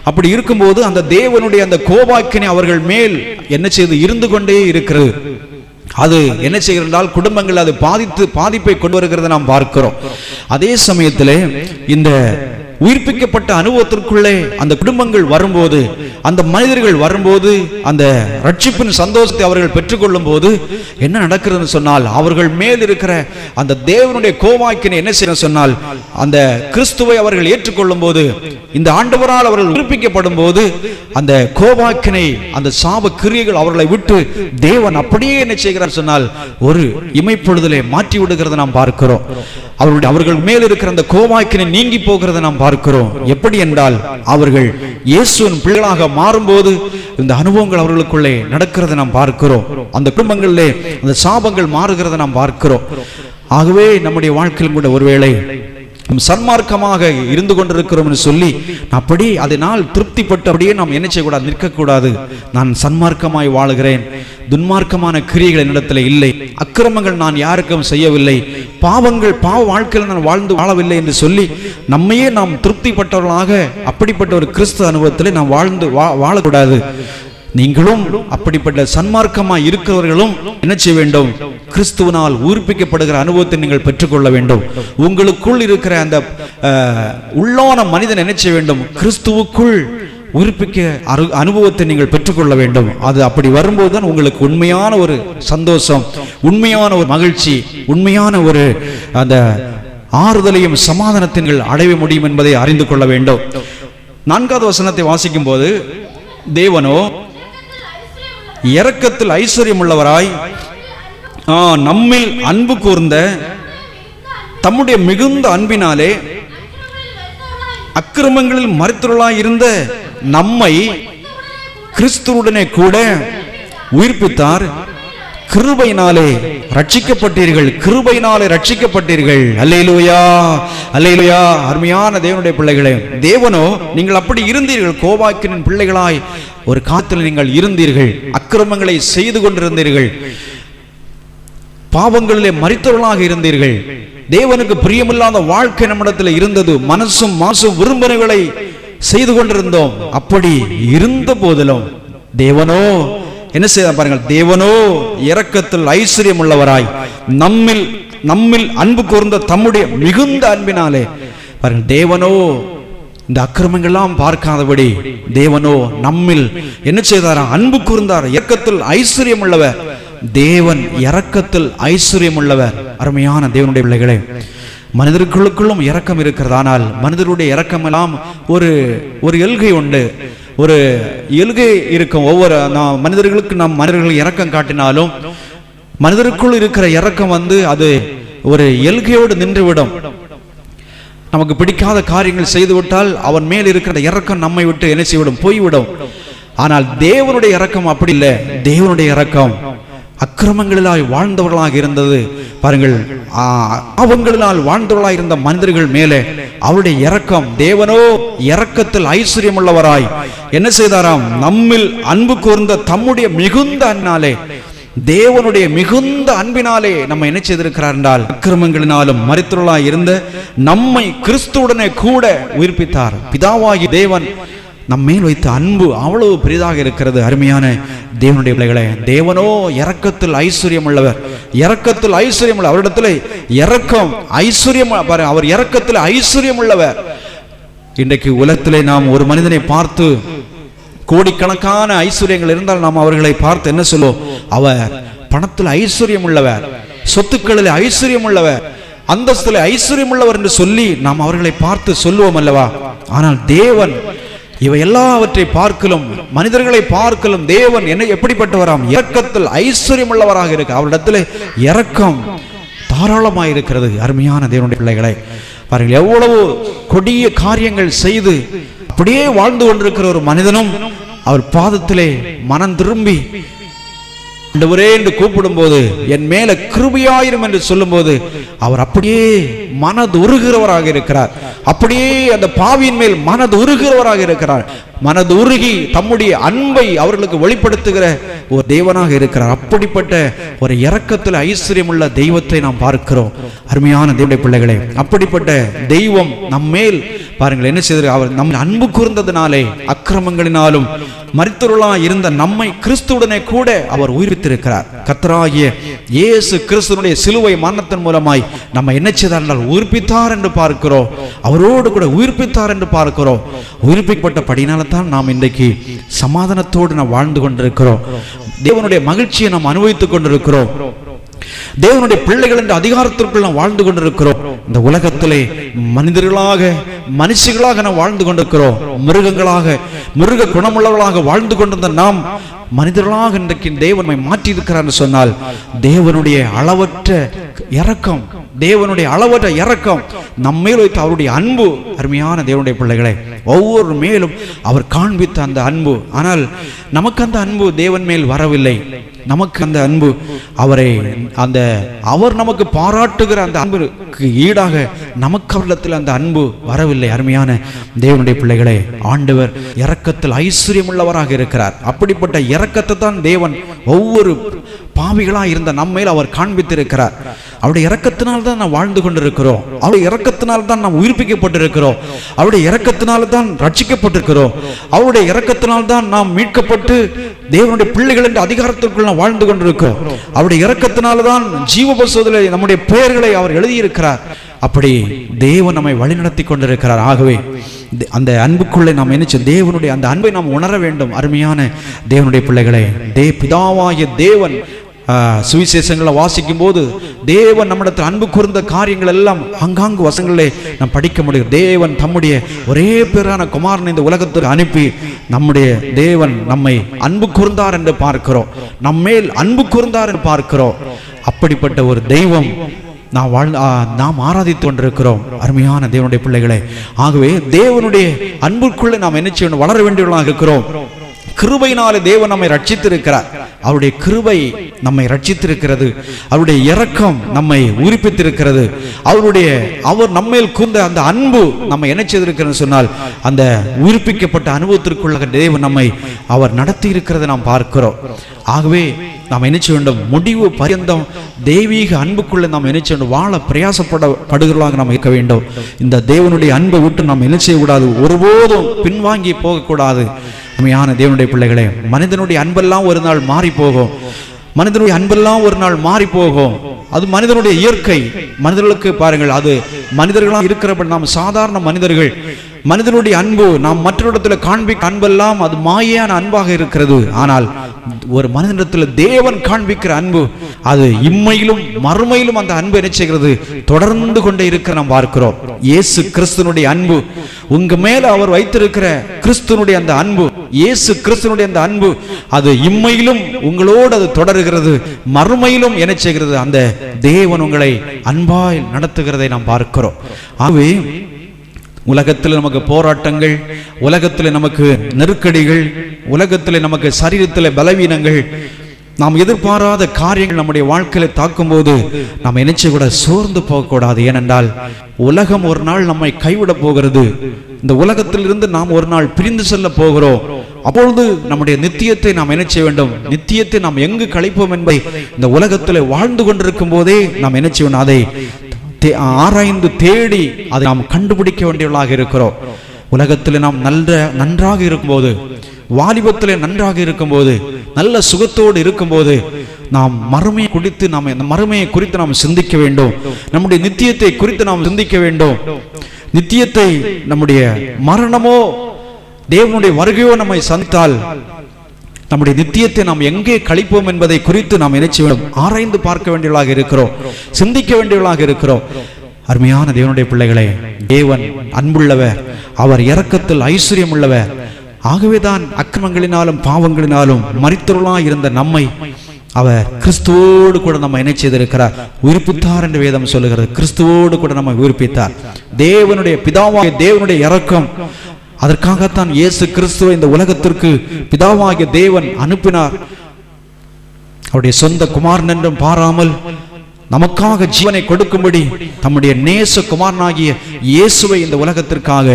அப்படி இருக்கும்போது அந்த தேவனுடைய அந்த கோபாக்கினை அவர்கள் மேல் என்ன செய்து இருந்து கொண்டே இருக்கிறது. அது என்ன செய்கிறால் குடும்பங்கள் அது பாதிப்பை கொண்டு வருகிறத நாம் பார்க்கிறோம். அதே சமயத்திலே இந்த உயிர்ப்பிக்கப்பட்ட அனுபவத்திற்குள்ளே அந்த குடும்பங்கள் வரும்போது, அந்த மனிதர்கள் வரும்போது, அந்த ரட்சிப்பின் சந்தோஷத்தை அவர்கள் பெற்றுக்கொள்ளும் போது என்ன நடக்கிறது சொன்னால், அவர்கள் மேல் இருக்கிற அந்த தேவனுடைய கோபாக்கினை என்ன செய்ய சொன்னால், அந்த கிறிஸ்துவை அவர்கள் ஏற்றுக்கொள்ளும் போது, இந்த ஆண்டவரால் அவர்கள் உயிர்ப்பிக்கப்படும் போது அந்த கோபாக்கினை, அந்த சாப கிரியைகள் அவர்களை விட்டு தேவன் அப்படியே என்ன செய்கிறார் சொன்னால் ஒரு இமைப்பொழுதிலே மாற்றி விடுகிறத நாம் பார்க்கிறோம். அவர்கள் மேல் இருக்கிற அந்த கோபாக்கினை நீங்கி போகிறத நாம் பார்க்கிறோம். எப்படி என்றால், அவர்கள் இயேசுவின் பிள்ளைகளாக மாறும்போது இந்த அனுபவங்கள் அவர்களுக்குள்ளே நடக்கிறத நாம் பார்க்கிறோம். அந்த குடும்பங்களிலே அந்த சாபங்கள் மாறுகிறத நாம் பார்க்கிறோம். ஆகவே நம்முடைய வாழ்க்கையில் கூட ஒருவேளை சன்மார்க்கமாக இருந்து கொண்டிருக்கிறோம் என்று சொல்லி அப்படி அதனால் திருப்திப்பட்டு அப்படியே நாம் என்ன செய்யக்கூடாது, நிற்கக்கூடாது. நான் சன்மார்க்கமாய் வாழுகிறேன், துன்மார்க்கமான கிரியைகள் என்னிடத்தில் இல்லை, அக்கிரமங்கள் நான் யாருக்கும் செய்யவில்லை, பாவ வாழ்க்கையில் நான் வாழவில்லை என்று சொல்லி நம்மையே நாம் திருப்திப்பட்டவர்களாக அப்படிப்பட்ட ஒரு கிறிஸ்து அனுபவத்தில் நாம் வாழக்கூடாது. நீங்களும் அப்படிப்பட்ட சன்மார்க்கமாய் இருக்கிறவர்களும் என்ன செய்ய வேண்டும், கிறிஸ்துவினால் உயிர்ப்பிக்கப்படுகிற அனுபவத்தை நீங்கள் பெற்றுக்கொள்ள வேண்டும். உங்களுக்குள் இருக்கிற அந்த உள்ளான மனிதன் என்ன செய்ய வேண்டும், கிறிஸ்துவுக்குள் உயிர்ப்பிக்க அனுபவத்தை நீங்கள் பெற்றுக்கொள்ள வேண்டும். அது அப்படி வரும்போது தான் உங்களுக்கு உண்மையான ஒரு சந்தோஷம், உண்மையான ஒரு மகிழ்ச்சி, உண்மையான ஒரு அந்த ஆறுதலையும் சமாதானத்தை நீங்கள் அடைய முடியும் என்பதை அறிந்து கொள்ள வேண்டும். 4வது வசனத்தை வாசிக்கும் போது, தேவனோ இரக்கத்தில் ஐஸ்வர்யம் உள்ளவராய் நம்மில் அன்பு கூர்ந்த தம்முடைய மிகுந்த அன்பினாலே அக்கிரமங்களில் மரித்தவர்களாய் இருந்த நம்மை கிறிஸ்துவுடனே கூட உயிர்ப்பித்தார். கிருபையினாலே ரட்சிக்கப்பட்டீர்கள், கிருபையினாலே ரட்சிக்கப்பட்டீர்கள். அல்லேலூயா, அல்லேலூயா. அருமையான தேவனுடைய பிள்ளைகளே, தேவனோ நீங்கள் அப்படி இருந்தீர்கள், கோபாக்கினின் பிள்ளைகளாய் ஒரு காலத்தில் நீங்கள் இருந்தீர்கள், அக்கிரமங்களை செய்து கொண்டிருந்தீர்கள், பாவங்களிலே மரித்தவர்களாக இருந்தீர்கள், தேவனுக்கு பிரியமில்லாத வாழ்க்கை நம்மிடத்தில் இருந்தது, மனசும் மாசும் விரும்பினவைகளை செய்து கொண்டிருந்தோம். அப்படி இருந்த போதிலும் தேவனோ என்ன செய்த பாருங்கள், தேவனோ இரக்கத்தில் ஐஸ்வர்யம் உள்ளவராய் நம்மில் அன்பு கூர்ந்த தம்முடைய மிகுந்த அன்பினாலே பாருங்கள், தேவனோ இந்த அக்கிரமங்கள்லாம் பார்க்காதபடி தேவனோ நம்மில் என்ன செய்தாரா, அன்பு கூர்ந்தார். இரக்கத்தில் ஐஸ்வர்யம் உள்ளவர் தேவன், இரக்கத்தில் ஐஸ்வர்யம் உள்ளவர். அருமையான தேவனுடைய பிள்ளைகளே, மனிதர்களுக்குள்ளும் இரக்கம் இருக்கிறது. ஆனால் மனிதருடைய இரக்கம் எல்லாம் ஒரு எல்கை உண்டு, ஒரு எல்கை இருக்கும். ஒவ்வொரு மனிதர்கள் இரக்கம் காட்டினாலும் மனிதருக்குள் இருக்கிற இரக்கம் அது ஒரு எல்கையோடு நின்றுவிடும். நமக்கு பிடிக்காத காரியங்கள் செய்துவிட்டால் அவன் மேல் இருக்கிற இரக்கம் நம்மை விட்டு என்ன செய்விடும், போய்விடும். ஆனால் தேவனுடைய இரக்கம் அப்படி இல்லை. தேவனுடைய இரக்கம் அக்கிரமங்களிலாய் வாழ்ந்தவர்களாக இருந்தது பாருங்கள், பாவங்களினால் வாழ்ந்தவர்களாக இருந்த மனிதர்கள் மேலே அவருடைய இரக்கம், தேவனோ இரக்கத்தில் ஐஸ்வர்யம் உள்ளவராய் என்ன செய்தாராம், நம்மில் அன்பு கூர்ந்த தம்முடைய மிகுந்த அன்பினாலே, தேவனுடைய மிகுந்த அன்பினாலே நம்ம என்ன செய்திருக்கிறார் என்றால், அக்கிரமங்களினாலும் மரித்தவர்களாய் இருந்த நம்மை கிறிஸ்துவுடனே கூட உயிர்ப்பித்தார். பிதாவாகி தேவன் நம்மேல் வைத்த அன்பு அவ்வளவு பெரிதாக இருக்கிறது. அருமையான தேவனுடைய பிள்ளைகளே, தேவனோ இரக்கத்தில் ஐஸ்வர்யம் உள்ளவர், இரக்கத்தில் ஐஸ்வர்யம் உள்ள அவரிடத்தில் இரக்கம் ஐஸ்வர்யம், அவர் இரக்கத்தில் ஐஸ்வர்யம் உள்ளவர். இன்றைக்கு உலகத்திலே நாம் ஒரு மனிதனை பார்த்து கோடிக்கணக்கான ஐஸ்வர்யங்கள் இருந்தால் நாம் அவர்களை பார்த்து என்ன சொல்லுவோம், அவர் பணத்தில் ஐஸ்வர்யம் உள்ளவர், சொத்துக்களில் ஐஸ்வர்யம் உள்ளவர், அந்தஸ்தில் ஐஸ்வர்யம் உள்ளவர் என்று சொல்லி நாம் அவர்களை பார்த்து சொல்லுவோம் அல்லவா? ஆனால் தேவன் இவை எல்லாவற்றை பார்க்கலும், மனிதர்களை பார்க்கலும் தேவன் என்ன எப்படிப்பட்டவராம், இரக்கத்தில் ஐஸ்வர்யம் உள்ளவராக இருக்கு. அவரிடத்தில் இரக்கம் தாராளமாக இருக்கிறது. அருமையான தேவனுடைய பிள்ளைகளை பாருங்கள், எவ்வளவு கொடிய காரியங்கள் செய்து அப்படியே வாழ்ந்து கொண்டிருக்கிற ஒரு மனிதனும் அவர் பாதத்திலே மனம் திரும்பி ஆண்டவரே என்று கூப்பிடும் போது, என் மேல கிருபையாயிரும் என்று சொல்லும் போது அவர் அப்படியே மனது உருகிறவராக இருக்கிறார். அப்படியே அந்த பாவியின் மேல் மனது உருகிறவராக இருக்கிறார். மனது உருகி தம்முடைய அன்பை அவர்களுக்கு வெளிப்படுத்துகிற ஒரு தேவனாக இருக்கிறார். அப்படிப்பட்ட ஒரு இரக்கத்தில் ஐஸ்வர்யம் உள்ள தெய்வத்தை நாம் பார்க்கிறோம். அருமையான தேவனுடைய பிள்ளைகளே, அப்படிப்பட்ட தெய்வம் நம்மேல் பாருங்கள் என்ன செய்தார், அவர் நம்ம அன்பு கூர்ந்ததினாலே அக்கிரமங்களினாலும் மரித்தவர்களாய் இருந்த நம்மை கிறிஸ்துவுடனே கூட அவர் உயிர்ப்பித்திருக்கிறார். கர்த்தராகிய இயேசு கிறிஸ்துவினுடைய சிலுவை மரணத்தின் மூலமாய் நம்ம என்ன செய்தார் என்றால் உயிர்ப்பித்தார் என்று பார்க்கிறோம். அவரோடு கூட உயிர்ப்பித்தார் என்று பார்க்கிறோம். உயிர்ப்பிக்கப்பட்ட படினால தான் நாம் இன்றைக்கு சமாதானத்தோடு நாம் வாழ்ந்து கொண்டிருக்கிறோம். தேவனுடைய மகிழ்ச்சியை நாம் அனுபவித்துக் கொண்டிருக்கிறோம். தேவனுடைய பிள்ளைகள் என்ற அதிகாரத்திற்குள் நாம் வாழ்ந்து கொண்டிருக்கிறோம். இந்த உலகத்திலே மனுஷர்களாக நாம் வாழ்ந்து கொண்டிருக்கிறோம். மிருக குணமுள்ளவர்களாக வாழ்ந்து கொண்டிருந்த நாம் மனிதர்களாக இன்றைக்கு தேவனை மாற்றி இருக்கிறார் என்று சொன்னால், தேவனுடைய அளவற்ற இரக்கம், தேவனுடைய அளவற்ற இரக்கம் நம்மேல் வைத்த அவருடைய அன்பு. அருமையான தேவனுடைய பிள்ளைகளை, ஒவ்வொரு மேலும் அவர் காண்பித்த அந்த அன்பு. ஆனால் நமக்கு அந்த அன்பு தேவன் மேல் வரவில்லை. நமக்கு அந்த அன்பு அவர் நமக்கு பாராட்டுகிற அந்த அன்புக்கு ஈடாக நமக்கு அவரிடத்தில் அந்த அன்பு வரவில்லை. அருமையான தேவனுடைய பிள்ளைகளே, ஆண்டவர் இரக்கத்தில் ஐஸ்வர்யம் உள்ளவராக இருக்கிறார். அப்படிப்பட்ட இரக்கத்தை தான் தேவன் ஒவ்வொரு பாவிகளா இருந்த நம்மையில் அவர் காண்பித்திருக்கிறார். அவருடைய இரக்கத்தினால் தான் நாம் வாழ்ந்து கொண்டிருக்கிறோம். அவருடைய இரக்கத்தினால் தான் நாம் உயிர்ப்பிக்கப்பட்டிருக்கிறோம். அவருடைய இரக்கத்தினால் தான் ரட்சிக்கப்பட்டிருக்கிறோம். அவருடைய இரக்கத்தினால் தான் நாம் மீட்கப்பட்டு தேவனுடைய பிள்ளைகள் என்ற அதிகாரத்திற்குள் நாம் வாழ்ந்து கொண்டிருக்கிறோம். அவருடைய இரக்கத்தினால தான் ஜீவ புஸ்தகத்திலே நம்முடைய பெயர்களை அவர் எழுதியிருக்கிறார். அப்படி தேவன் நம்மை வழிநடத்தி கொண்டிருக்கிறார். ஆகவே அந்த அன்புக்குள்ளே நாம் என்ன தேவனுடைய அந்த அன்பை நாம் உணர வேண்டும். அருமையான தேவனுடைய பிள்ளைகளே, பிதாவாகிய தேவன் சுவிசேஷங்களை வாசிக்கும் போது தேவன் நம்மிடத்தில் அன்பு கூர்ந்த காரியங்கள் எல்லாம் அங்காங்கு வசங்களிலே நாம் படிக்க முடியும். தேவன் தம்முடைய ஒரே பேரான குமாரனை இந்த உலகத்துக்கு அனுப்பி நம்முடைய தேவன் நம்மை அன்பு கூர்ந்தார் என்று பார்க்கிறோம். நம்மேல் அன்பு கூர்ந்தார் என்று பார்க்கிறோம். அப்படிப்பட்ட ஒரு தெய்வம் நாம் ஆராதித்து கொண்டிருக்கிறோம். அருமையான தேவனுடைய பிள்ளைகளே, ஆகவே தேவனுடைய அன்புக்குள்ளே நாம் என்ன செய்யணும்? வளர வேண்டியவர்களாக இருக்கிறோம். கிருபையினாலே தேவன் நம்மை ரட்சித்திருக்கிறார். அவருடைய கிருபை நம்மை ரட்சித்திருக்கிறது. அவருடைய இரக்கம் நம்மை உயிர்ப்பித்திருக்கிறது. அவர் நம்மேல் கூர்ந்த அந்த அன்பு நம்ம என்ன செய்திருக்கிறது சொன்னால், அந்த உயிர்ப்பிக்கப்பட்ட அனுபவத்திற்குள்ள தேவன் நம்மை அவர் நடத்தி இருக்கிறதை நாம் பார்க்கிறோம். ஆகவே நாம் என்ன செய்ய வேண்டும்? முடிவு பரியந்தம் தெய்வீக அன்புக்குள்ள நாம் என்ன செய்ய வேண்டும்? வாழ பிரயாசப்படுகிறவர்களாக நாம் இருக்க வேண்டும். இந்த தேவனுடைய அன்பை விட்டு நாம் என்ன செய்யக்கூடாது? ஒருபோதும் பின்வாங்கி போகக்கூடாது. உண்மையான தேவனுடைய பிள்ளைகளே, மனிதனுடைய அன்பெல்லாம் ஒரு நாள் மாறி போகும். மனிதனுடைய அன்பெல்லாம் ஒரு நாள் மாறி போகும். அது மனிதனுடைய இயற்கை. மனிதர்களுக்கு பாருங்கள், அது மனிதர்களாக இருக்கிறப்ப நாம் சாதாரண மனிதர்கள். மனிதனுடைய அன்பு நாம் மற்றொருடத்தில் காண்பிக்க அன்பெல்லாம் அது மாயான அன்பாக இருக்கிறது. ஆனால் ஒரு மனிதனிடத்தில் தேவன் காண்பிக்கிற அன்பு அது இம்மையிலும் மறுமையிலும் அந்த அன்பு என்ன செய்கிறது? தொடர்ந்து கொண்டே இருக்க நாம் பார்க்கிறோம். இயேசு கிறிஸ்துனுடைய அன்பு, உங்க மேல அவர் வைத்திருக்கிற கிறிஸ்துனுடைய அந்த அன்பு, இயேசு கிறிஸ்துனுடைய அந்த அன்பு அது இம்மையிலும் உங்களோடு அது தொடர்கிறது. மறுமையிலும் என்ன செய்கிறது? அந்த தேவன் உங்களை அன்பாய் நடத்துகிறதை நாம் பார்க்கிறோம். ஆகவே உலகத்தில் நமக்கு போராட்டங்கள், உலகத்தில் நமக்கு நெருக்கடிகள், உலகத்தில் நமக்கு சரீரத்தில் பலவீனங்கள், நாம் எதிர்பாராத காரியங்கள் நம்முடைய வாழ்க்கையில தாக்கும் போது நாம் என்ன கூட சோர்ந்து போகக்கூடாது. ஏனென்றால் உலகம் ஒரு நாள் நம்மை கைவிட போகிறது. இந்த உலகத்திலிருந்து நாம் ஒரு நாள் பிரிந்து செல்ல போகிறோம். அப்பொழுது நம்முடைய நித்தியத்தை நாம் என்ன செய்ய வேண்டும்? நித்தியத்தை நாம் எங்கு கழிப்போம் என்பதை இந்த உலகத்தில் வாழ்ந்து கொண்டிருக்கும் போதே நாம் என்ன செய்யணும்? அதை ஆராய்ந்து தேடி அதை நாம் கண்டுபிடிக்க வேண்டியவர்களாக இருக்கிறோம். உலகத்தில் நாம் நன்றாக இருக்கும்போது, வாலிபத்திலே நன்றாக இருக்கும்போது, நல்ல சுகத்தோடு இருக்கும்போது நாம் மறுமையை குறித்து மறுமையை குறித்து நாம் சிந்திக்க வேண்டும். நம்முடைய நித்தியத்தை குறித்து நாம் சிந்திக்க வேண்டும். நித்தியத்தை, நம்முடைய மரணமோ தேவனுடைய வருகையோ நம்மை சந்தித்தால் நம்முடைய நித்தியத்தை நாம் எங்கே கழிப்போம் என்பதை குறித்து நாம் என்ன செய்ய வேண்டும்? ஆராய்ந்து பார்க்க வேண்டியவர்களாக இருக்கிறோம், சிந்திக்க வேண்டியவர்களாக இருக்கிறோம். அருமையான தேவனுடைய பிள்ளைகளே, தேவன் அன்புள்ளவர், அவர் இரக்கத்தில் ஐஸ்வர்யம் உள்ளவர். ஆகவேதான் அக்கிரமங்களினாலும் பாவங்களினாலும் மரித்தவர்களாய் இருந்த நம்மை அவர் கிறிஸ்துவோடு கூட நம்ம என்ன செய்திருக்கிறார்? உயிர்ப்பித்தார் என்று வேதம் சொல்லுகிறது. கிறிஸ்துவோடு கூட நம்ம உயிர்ப்பித்தார். தேவனுடைய பிதாவாகிய தேவனுடைய இரக்கம், அதற்காகத்தான் இயேசு கிறிஸ்துவை இந்த உலகத்திற்கு பிதாவாகிய தேவன் அனுப்பினார். அவருடைய சொந்த குமாரன் என்றும் பாராமல் நமக்காக ஜீவனை கொடுக்கும்படி தம்முடைய நேச குமாரனாகிய இயேசுவை இந்த உலகத்திற்காக,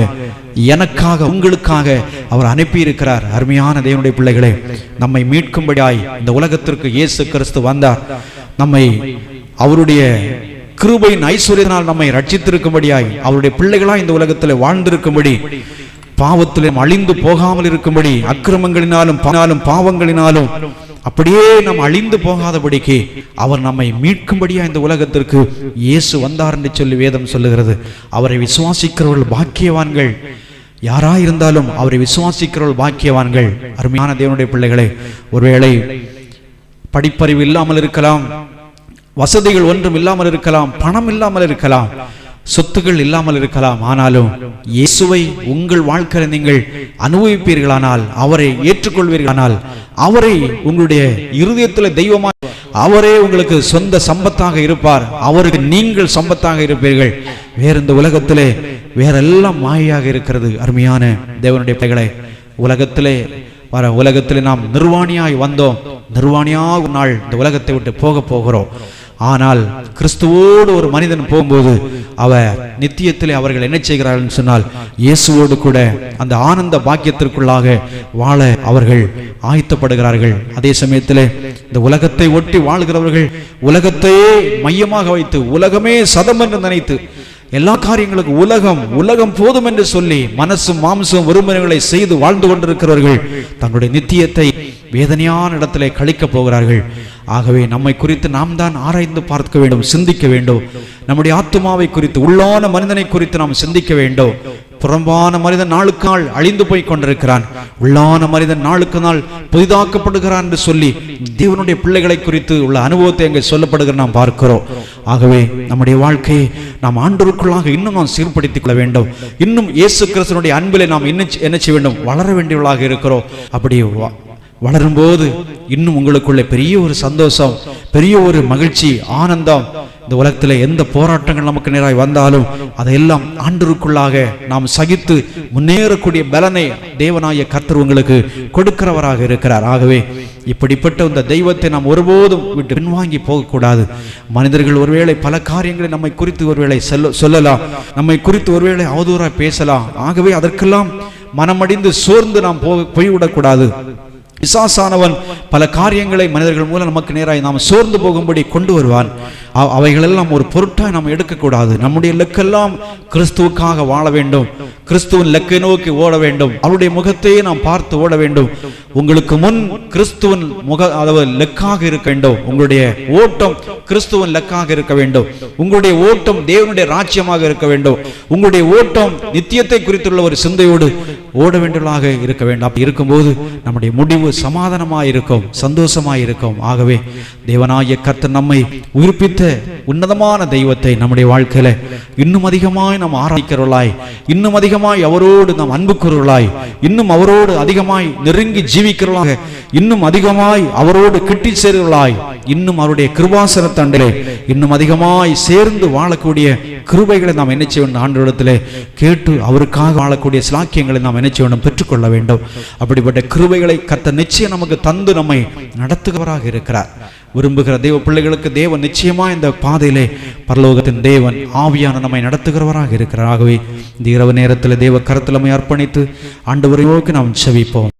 எனக்காக, உங்களுக்காக அவர் அனுப்பி இருக்கிறார். அருமையான தேவனுடைய பிள்ளைகளே, நம்மை மீட்கும்படியாய் இந்த உலகத்திற்கு இயேசு கிறிஸ்து வந்தார். நம்மை அவருடைய கிருபையின் ஐஸ்வர்யத்தினால் நம்மை ரட்சித்திருக்கும்படியாய், அவருடைய பிள்ளைகளாய் இந்த உலகத்தில் வாழ்ந்திருக்கும்படி, பாவத்திலே அழிந்து போகாமல் இருக்கும்படி, அக்கிரமங்களினாலும் பாவங்களினாலும் அப்படியே நாம் அழிந்து போகாதபடிக்கு அவர் நம்மை மீட்கும்படியா இந்த உலகத்திற்கு இயேசு வந்தார் என்று சொல்லி வேதம் சொல்லுகிறது. அவரை விசுவாசிக்கிறவர்கள் பாக்கியவான்கள். யாராயிருந்தாலும் அவரை விசுவாசிக்கிறவர்கள் பாக்கியவான்கள். அருமையான தேவனுடைய பிள்ளைகளே, ஒருவேளை படிப்பறிவு இல்லாமல் இருக்கலாம், வசதிகள் ஒன்றும் இல்லாமல் இருக்கலாம், பணம் இல்லாமல் இருக்கலாம், சொத்துக்கள் இல்லாமல் இருக்கலாம். ஆனாலும் இயேசுவை உங்கள் வாழ்க்கையில் நீங்கள் அனுபவிப்பீர்களானால், அவரை ஏற்றுக்கொள்வீர்களானால், அவரை உங்களுடைய இருதயத்தில் தெய்வமாக, அவரே உங்களுக்கு சொந்த சம்பத்தாக இருப்பார். அவருக்கு நீங்கள் சம்பத்தாக இருப்பீர்கள். வேற இந்த உலகத்திலே வேறெல்லாம் மாயாக இருக்கிறது. அருமையான தேவனுடைய பிள்ளைகளே, உலகத்திலே நாம் நிர்வாணியாய் வந்தோம். நிர்வாணியாக ஒரு நாள் இந்த உலகத்தை விட்டு போகிறோம். ஆனால் கிறிஸ்துவோடு ஒரு மனிதன் போகும்போது அவர் நித்தியத்திலே அவர்கள் என்ன செய்கிறார்கள் சொன்னால், இயேசுவோடு கூட அந்த ஆனந்த பாக்கியத்திற்குள்ளாக வாழ அவர்கள் ஆயத்தப்படுகிறார்கள். அதே சமயத்திலே இந்த உலகத்தை ஒட்டி வாழ்கிறவர்கள் உலகத்தையே மையமாக வைத்து, உலகமே சதம் என்று நினைத்து, எல்லா காரியங்களுக்கும் உலகம் போதும் என்று சொல்லி மனசும் மாம்சம் விரும்பினங்களை செய்து வாழ்ந்து கொண்டிருக்கிறவர்கள் தங்களுடைய நித்தியத்தை வேதனையான இடத்திலே கழிக்கப் போகிறார்கள். ஆகவே நம்மை குறித்து நாம் தான் ஆராய்ந்து பார்க்க வேண்டும், சிந்திக்க வேண்டும். நம்முடைய ஆத்துமாவை குறித்து, உள்ளான மனிதனை குறித்து நாம் சிந்திக்க வேண்டும். புறம்பான மனிதன் நாளுக்கு நாள் அழிந்து போய் கொண்டிருக்கிறான், உள்ளான மனிதன் நாளுக்கு நாள் புதிதாக்கப்படுகிறான் என்று சொல்லி தேவனுடைய பிள்ளைகளை குறித்து உள்ள அனுபவத்தை அங்கே சொல்லப்படுகிற நாம் பார்க்கிறோம். ஆகவே நம்முடைய வாழ்க்கையை நாம் ஆண்டவருக்குள்ளாக இன்னும் நாம் சீர்படுத்திக் கொள்ள வேண்டும். இன்னும் இயேசு கிறிஸ்துவினுடைய அன்பிலே நாம் என்ன செய்ய வேண்டும், வளர வேண்டியவர்களாக இருக்கிறோம். அப்படி வளரும்போது இன்னும் உங்களுக்குள்ளே பெரிய ஒரு சந்தோஷம், பெரிய ஒரு மகிழ்ச்சி, ஆனந்தம். இந்த உலகத்தில் எந்த போராட்டங்கள் நமக்கு நேராக வந்தாலும் அதையெல்லாம் ஆண்டவருக்குள்ளாக நாம் சகித்து முன்னேறக்கூடிய பலனை தேவனாய கர்த்தர் உங்களுக்கு கொடுக்கிறவராக இருக்கிறார். ஆகவே இப்படிப்பட்ட இந்த தெய்வத்தை நாம் ஒருபோதும் விட்டு பின்வாங்கி போகக்கூடாது. மனிதர்கள் ஒருவேளை பல காரியங்களை நம்மை குறித்து ஒருவேளை சொல்லலாம், நம்மை குறித்து ஒருவேளை அவதூறாக பேசலாம். ஆகவே அதற்கெல்லாம் மனமடிந்து சோர்ந்து நாம் போய்விடக்கூடாது. பிசாசானவன் பல காரியங்களை மனிதர்கள் மூலம் நமக்கு நேராக நாம் சோர்ந்து போகும்படி கொண்டு வருவான். அவைகளெல்லாம் ஒரு பொருட்டாய் நாம் எடுக்கக்கூடாது. நம்முடைய லெக்கெல்லாம் கிறிஸ்துவுக்காக வாழ வேண்டும், கிறிஸ்துவின் லெக்கை நோக்கி ஓட வேண்டும், அவருடைய முகத்தையே நாம் பார்த்து ஓட வேண்டும். உங்களுக்கு முன் கிறிஸ்துவின் லெக்காக இருக்க வேண்டும். உங்களுடைய ஓட்டம் கிறிஸ்துவின் லெக்காக இருக்க வேண்டும். உங்களுடைய ஓட்டம் தேவனுடைய ராஜ்யமாக இருக்க வேண்டும். உங்களுடைய ஓட்டம் நித்தியத்தை குறித்துள்ள ஒரு சிந்தையோடு ஓட வேண்டியதாக இருக்க வேண்டும். அப்படி இருக்கும்போது நம்முடைய முடிவு சமாதானமாய் இருக்கும், சந்தோஷமாய் இருக்கும். ஆகவே தேவனாகிய கர்த்தர் நம்மை உயிர்ப்பித்த உன்னதமான தெய்வத்தை நம்முடைய வாழ்க்கையில இன்னும் அதிகமாய் நாம் ஆராய்க்கிறவர்களாய், இன்னும் அதிகமாய் அவரோடு நாம் அன்பு கூறுவர்களாய், இன்னும் அவரோடு அதிகமாய் நெருங்கி ஜீவிக்கிறவர்களாக, இன்னும் அதிகமாய் அவரோடு கிட்டி சேர்வர்களாய், இன்னும் அவருடைய கிருபாசனத்தண்டிலே இன்னும் அதிகமாய் சேர்ந்து வாழக்கூடிய கிருபைகளை நாம் என்ன செய்ய வேண்டும், ஆண்டவரிடத்திலே கேட்டு அவருக்காக வாழக்கூடிய ஸ்லாக்கியங்களை நாம் என்ன செய்ய வேண்டும், பெற்றுக்கொள்ள வேண்டும். அப்படிப்பட்ட கிருபைகளை கர்த்தர் நிச்சயம் நமக்கு தந்து நம்மை நடத்துகிறவராக இருக்கிறார். விரும்புகிற தேவ பிள்ளைகளுக்கு தேவன் நிச்சயமா இந்த பாதையிலே பரலோகத்தின் தேவன் ஆவியான நம்மை நடத்துகிறவராக இருக்கிறார். ஆகவே இந்த இரவு நேரத்தில் தேவ கரத்தில் நம்மை அர்ப்பணித்து ஆண்டவரை நோக்கி நாம் செபிப்போம்.